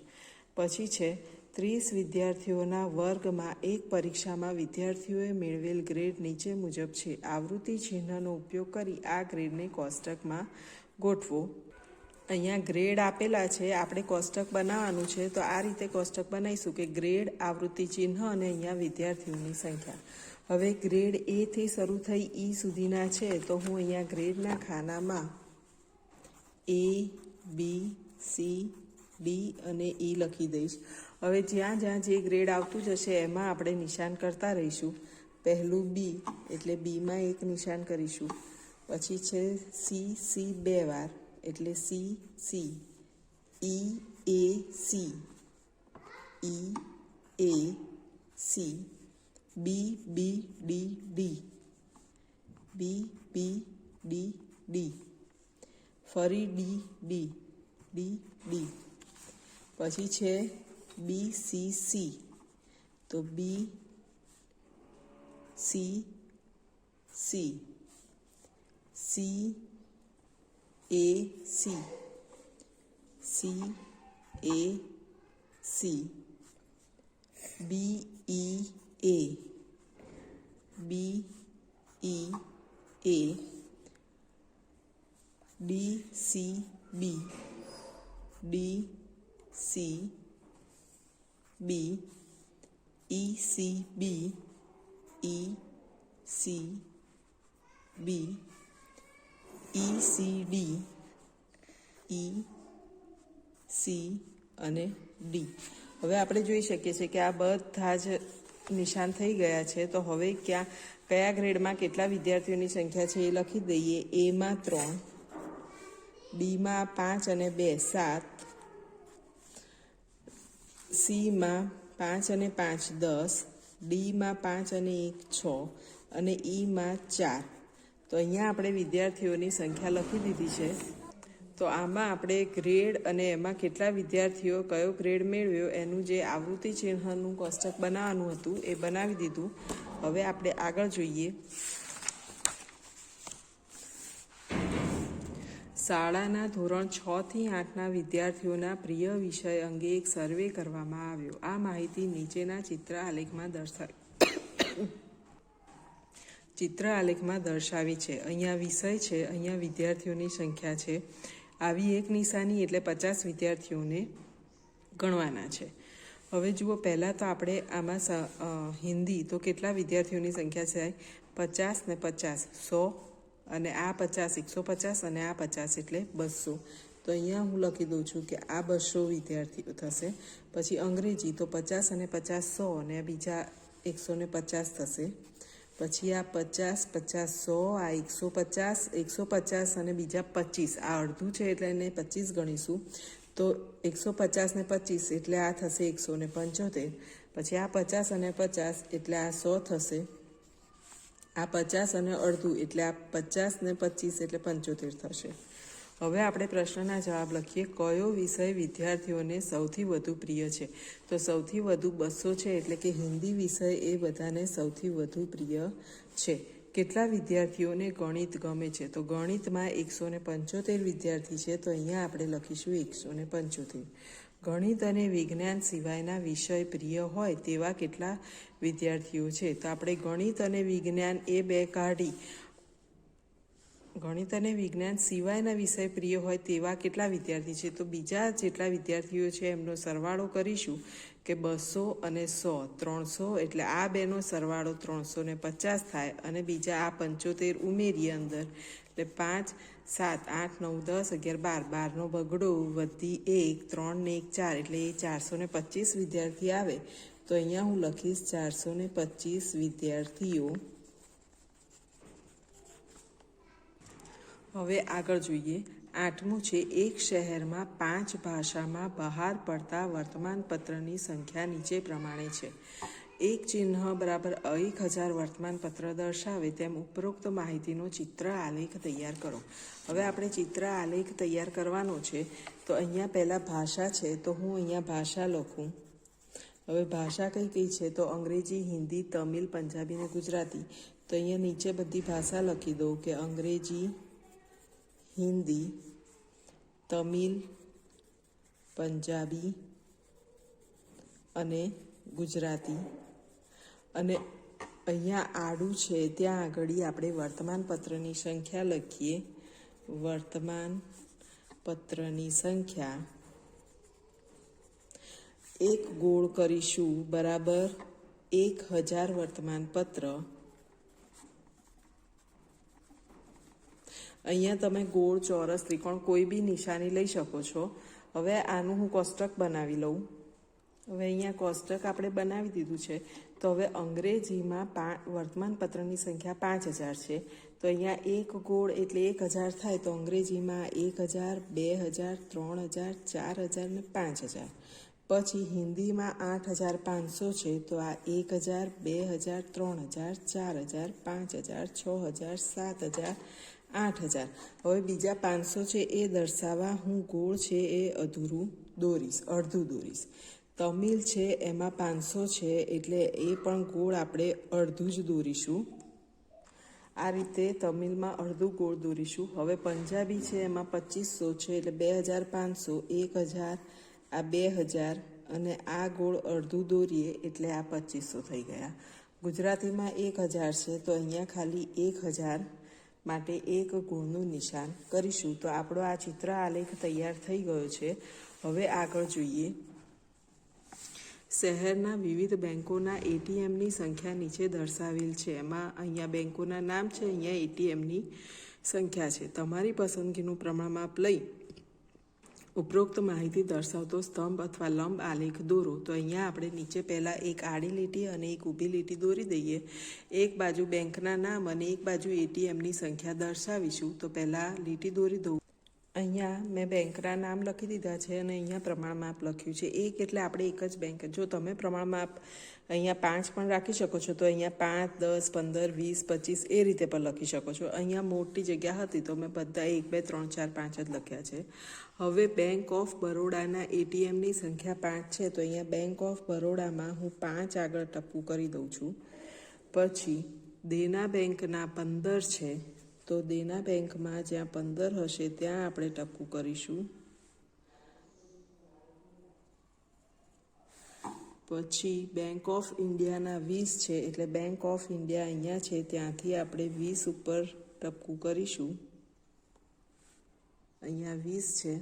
પછી છે 30 વિદ્યાર્થીઓના વર્ગમાં એક પરીક્ષામાં વિદ્યાર્થીઓએ મેળવેલ ગ્રેડ નીચે મુજબ છે. આવૃત્તિ ચિહ્નનો ઉપયોગ કરી આ ગ્રેડને કોષ્ટકમાં ગોઠવો. અહીંયા ગ્રેડ આપેલા છે, આપણે કોષ્ટક બનાવવાનું છે. તો આ રીતે કોષ્ટક બનાવીશું કે ગ્રેડ, આવૃત્તિ ચિહ્ન અને અહીંયા વિદ્યાર્થીઓની સંખ્યા. હવે ગ્રેડ એથી શરૂ થઈ ઈ સુધીના છે. તો હું અહીંયા ગ્રેડના ખાનામાં A, B, C, D અને E લખી દઈશ. હવે જ્યાં જ્યાં જે ગ્રેડ આવતું જશે એમાં આપણે નિશાન કરતા રહીશું. પહેલું B એટલે Bમાં એક નિશાન કરીશું. પછી છે C, C 2 વાર એટલે C, C, E, A, C, E, A, C, B, B, D, D, B, B, D, D, ફરી D, D, D, D. પછી છે B, C, C. તો B, C, C, C, A, C, C, A, C, B, E, A, B, E, A, D, C, B, D, C, B, E, C, B, E, C, B, E, C, D, E, C અને D. હવે આપણે જોઈ શકીએ છીએ કે આ બધા જ નિશાન થઈ ગયા છે. તો હવે કયા ગ્રેડમાં કેટલા વિદ્યાર્થીઓની સંખ્યા છે એ લખી દઈએ. એમાં 3, બીમાં 5 અને 2 7, સીમાં 5 અને 5 10, ડીમાં 5 અને 1 6 અને ઈમાં 4. તો અહીંયા આપણે વિદ્યાર્થીઓની સંખ્યા લખી દીધી છે. તો આમાં આપણે ગ્રેડ અને એમાં કેટલા વિદ્યાર્થીઓ કયો ગ્રેડ મેળવ્યો એનું જે આવૃત્તિ ચિહ્નનું કોષ્ટક બનાવવાનું હતું એ બનાવી દીધું. હવે આપણે આગળ જોઈએ. શાળાના ધોરણ 6 થી 8ના વિદ્યાર્થીઓના પ્રિય વિષય અંગે એક સર્વે કરવામાં આવ્યો. આ માહિતી નીચેના ચિત્ર આલેખમાં દર્શાવી છે. અહીંયા વિષય છે, અહીંયા વિદ્યાર્થીઓની સંખ્યા છે. આવી એક નિશાની એટલે 50 વિદ્યાર્થીઓને ગણવાના છે. હવે જુઓ, પહેલાં તો આપણે આમાં હિન્દી તો કેટલા વિદ્યાર્થીઓની સંખ્યા છે? 50 ને 50 100 અને આ 50 150 અને આ 50 એટલે 200. તો અહીંયા હું લખી દઉં છું કે આ 200 વિદ્યાર્થીઓ થશે. પછી અંગ્રેજી તો 50 અને 50 100 અને બીજા 150 થશે. પછી આ 50 50 100, આ 150 અને બીજા 25, આ અડધું છે એટલે એને 25 ગણીશું. તો 150 ને 25 એટલે આ થશે 175. પછી આ 50 અને 50 એટલે આ 100 થશે. આ 50 અને અડધું એટલે આ 50 ને 25 એટલે 75 થશે. હવે આપણે પ્રશ્નના જવાબ લખીએ. કયો વિષય વિદ્યાર્થીઓને સૌથી વધુ પ્રિય છે? તો સૌથી વધુ 200 છે એટલે કે હિન્દી વિષય એ બધાને સૌથી વધુ પ્રિય છે. કેટલા વિદ્યાર્થીઓને ગણિત ગમે છે? તો ગણિતમાં 175 વિદ્યાર્થી છે, તો અહીંયા આપણે લખીશું 175. ગણિત અને વિજ્ઞાન સિવાયના વિષય પ્રિય હોય તેવા કેટલા વિદ્યાર્થીઓ છે? તો આપણે ગણિત અને વિજ્ઞાન એ બે કાઢી ગણિત અને વિજ્ઞાન સિવાયના વિષય પ્રિય હોય તેવા કેટલા વિદ્યાર્થી છે? તો બીજા જેટલા વિદ્યાર્થીઓ છે એમનો સરવાળો કરીશું કે 200 અને 100, 300, એટલે આ બેનો સરવાળો 350 થાય અને બીજા આ 75 ઉમેરીએ અંદર, એટલે 5, 7, 8, 9, 10, 11, 12, 12નો બગડો વધી 1, 3 ને 1 4, એટલે એ 425 વિદ્યાર્થી આવે. તો અહીંયા હું લખીશ 425 વિદ્યાર્થીઓ. હવે આગળ જોઈએ. 8મું છે, એક શહેરમાં 5 ભાષામાં બહાર પડતા વર્તમાનપત્રની સંખ્યા નીચે પ્રમાણે છે. એક ચિહ્ન બરાબર 1000 વર્તમાનપત્ર દર્શાવે તેમ ઉપરોક્ત માહિતીનો ચિત્ર આલેખ તૈયાર કરો. હવે આપણે ચિત્ર આલેખ તૈયાર કરવાનો છે. તો અહીંયા પહેલાં ભાષા છે, તો હું અહીંયા ભાષા લખું. હવે ભાષા કઈ કઈ છે? તો અંગ્રેજી, હિન્દી, તમિલ, પંજાબી અને ગુજરાતી. તો અહીંયા નીચે બધી ભાષા લખી દઉં કે અંગ્રેજી, હિન્દી, તમિલ, પંજાબી અને ગુજરાતી. અને અહીંયા આડું છે ત્યાં આગળ આપણે વર્તમાનપત્રની સંખ્યા લખીએ. વર્તમાનપત્રની સંખ્યા એક ગોળ કરીશું બરાબર 1000 વર્તમાનપત્ર. અહીંયા તમે ગોળ, ચોરસ, ત્રિકોણ કોઈ બી નિશાની લઈ શકો છો. હવે આનું હું કોષ્ટક બનાવી લઉં. હવે અહીંયા કોષ્ટક આપણે બનાવી દીધું છે. તો હવે અંગ્રેજીમાં વર્તમાનપત્રની સંખ્યા 5000 છે. તો અહીંયા એક ગોળ એટલે 1000 થાય. તો અંગ્રેજીમાં 1000, 2000, 3000, 4000 ને 5000. પછી હિન્દીમાં 8500 છે. તો આ 1000, 2000, 3000, 4000, 5000, 6000, 7000, 8000. હવે બીજા 500 છે એ દર્શાવવા હું ગોળ છે એ અડધું દોરીશ. તમિલ છે એમાં 500 છે એટલે એ પણ ગોળ આપણે અડધું જ દોરીશું. આ રીતે તમિલમાં અડધું ગોળ દોરીશું. હવે પંજાબી છે એમાં 2500 છે એટલે 2500, 1000, આ 2000 અને આ ગોળ અડધું દોરીએ એટલે આ 2500 થઈ ગયા. ગુજરાતીમાં 1000 છે તો અહીંયા ખાલી 1000 માટે એક ગોળનું નિશાન કરીશું. તો આપણો આ ચિત્ર આલેખ તૈયાર થઈ ગયો છે. હવે આગળ જોઈએ. શહેરના વિવિધ બેંકોના એટીએમની સંખ્યા નીચે દર્શાવેલ છે. એમાં અહીંયા બેંકોના નામ છે, અહીંયા એટીએમની સંખ્યા છે. તમારી પસંદગીનું પ્રમાણમાપ લઈ ઉપરોક્ત માહિતી દર્શાવતો સ્તંભ અથવા લંબ આલેખ દોરો. તો અહીંયા આપણે નીચે પહેલાં એક આડી લીટી અને એક ઊભી લીટી દોરી દઈએ. એક બાજુ બેંકના નામ અને એક બાજુ એટીએમની સંખ્યા દર્શાવીશું. તો પહેલાં લીટી દોરી દઉં. અહીંયા મેં બેંકના નામ લખી દીધા છે અને અહીંયા પ્રમાણમાપ લખ્યું છે. એક એટલે આપણે એક જ બેંક. જો તમે પ્રમાણમાપ અહીંયા 5 પણ રાખી શકો છો તો અહીંયા 5, 10, 15, 20, 25 એ રીતે પણ લખી શકો છો. અહીંયા મોટી જગ્યા હતી તો મેં બધા 1, 2, 3, 4, 5 જ લખ્યા છે. હવે બેંક ઓફ બરોડાના એટીએમની સંખ્યા 5 છે તો અહીંયા બેંક ઓફ બરોડામાં હું 5 આગળ ટપકું કરી દઉં છું. પછી દેના બેંકના 15 છે તો દેના બેંકમાં જ્યાં 15 હશે ત્યાં આપણે ટપકું કરીશું. પછી બેંક ઓફ ઇન્ડિયાના 20 છે એટલે બેંક ઓફ ઇન્ડિયા અહીંયા છે ત્યાંથી આપણે 20 ઉપર ટપકું કરીશું. અહીંયા 20 છે.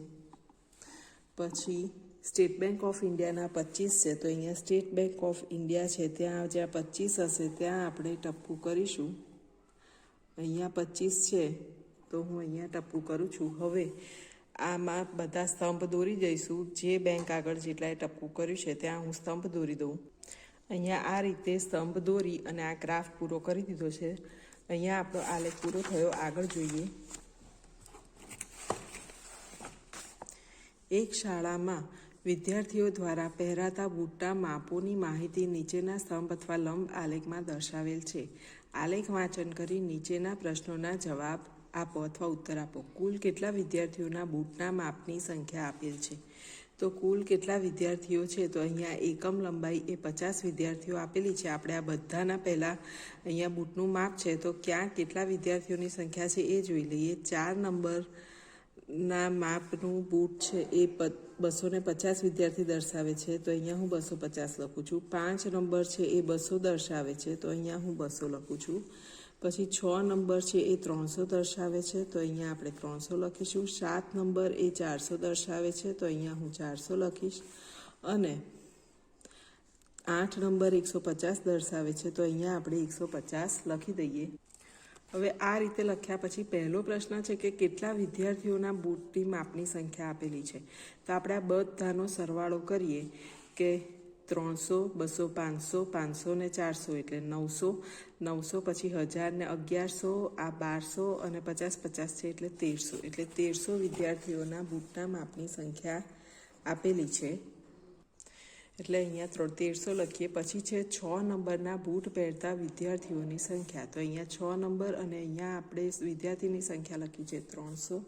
પછી સ્ટેટ બેંક ઓફ ઇન્ડિયાના 25 છે તો અહીંયા સ્ટેટ બેંક ઓફ ઇન્ડિયા છે ત્યાં જ્યાં 25 હશે ત્યાં આપણે ટપકું કરીશું. અહીંયા 25 છે તો હું અહીંયા ટપકું કરું છું. હવે આમાં બધા સ્તંભ દોરી જઈશું. જે બેંક આગળ જેટલાએ ટપકું કર્યું છે ત્યાં હું સ્તંભ દોરી દઉં. અહીંયા આ રીતે સ્તંભ દોરી અને આ ગ્રાફ પૂરો કરી દીધો છે. અહીંયા આપણો આલેખ પૂરો થયો. આગળ જોઈએ. એક શાળામાં વિદ્યાર્થીઓ દ્વારા પહેરાતા બૂટના માપોની માહિતી નીચેના સ્તંભ અથવા લંબ આલેખમાં દર્શાવેલ છે. આલેખ વાંચન કરી નીચેના પ્રશ્નોના જવાબ આપો અથવા ઉત્તર આપો. કુલ કેટલા વિદ્યાર્થીઓના બૂટના માપની સંખ્યા આપેલ છે? તો તો કુલ કેટલા વિદ્યાર્થીઓ છે? તો અહીંયા એકમ લંબાઈ એ 50 વિદ્યાર્થીઓ આપેલી છે. આપણે આ બધાના પહેલાં અહીંયા બૂટનું માપ છે, તો ક્યાં કેટલા વિદ્યાર્થીઓની સંખ્યા છે એ જોઈ લઈએ. 4 નંબરના માપનું બૂટ છે એ 250 વિદ્યાર્થી દર્શાવે છે, તો અહીંયા હું 250 લખું છું. 5 નંબર છે એ 200 દર્શાવે છે, તો અહીંયા હું 200 લખું છું. પછી 6 નંબર છે એ 300 દર્શાવે છે, તો અહીંયા આપણે 300 લખીશું. 7 નંબર એ 400 દર્શાવે છે, તો અહીંયા હું 400 લખીશ. અને 8 નંબર 150 દર્શાવે છે, તો અહીંયા આપણે 150 લખી દઈએ. હવે આ રીતે લખ્યા પછી પહેલો પ્રશ્ન છે કે કેટલા વિદ્યાર્થીઓના બૂટની માપની સંખ્યા આપેલી છે. તો આપણે આ બધાનો સરવાળો કરીએ કે 300, 200, 500, 500 ને 400 એટલે 900, 900 પછી 1000 ને 1100, આ 1200 અને 50, 50 છે એટલે 1300. એટલે 1300 વિદ્યાર્થીઓના બૂટના માપની સંખ્યા આપેલી છે. એટલે અહીંયા 1300 લખીએ. પછી છે 6 નંબરના બૂટ પહેરતા વિદ્યાર્થીઓની સંખ્યા. તો અહીંયા 6 નંબર અને અહીંયા આપણે વિદ્યાર્થીની સંખ્યા લખી છે 300,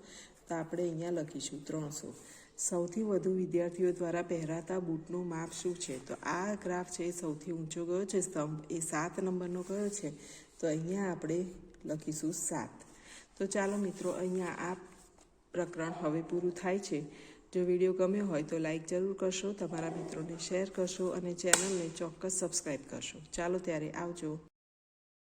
તો આપણે અહીંયા લખીશું 300. સૌથી વધુ વિદ્યાર્થીઓ દ્વારા પહેરાતા બૂટનું માપ શું છે? તો આ ગ્રાફ છે એ સૌથી ઊંચો કયો છે સ્તંભ, એ 7 નંબરનો કયો છે? તો અહીંયા આપણે લખીશું 7. તો ચાલો મિત્રો, અહીંયા આ પ્રકરણ હવે પૂરું થાય છે. જો વિડીયો ગમ્યો હોય તો લાઈક જરૂર કરશો, તમારા મિત્રોને શેર કરશો અને ચેનલને ચોક્કસ સબસ્ક્રાઈબ કરશો. ચાલો ત્યારે, આવજો.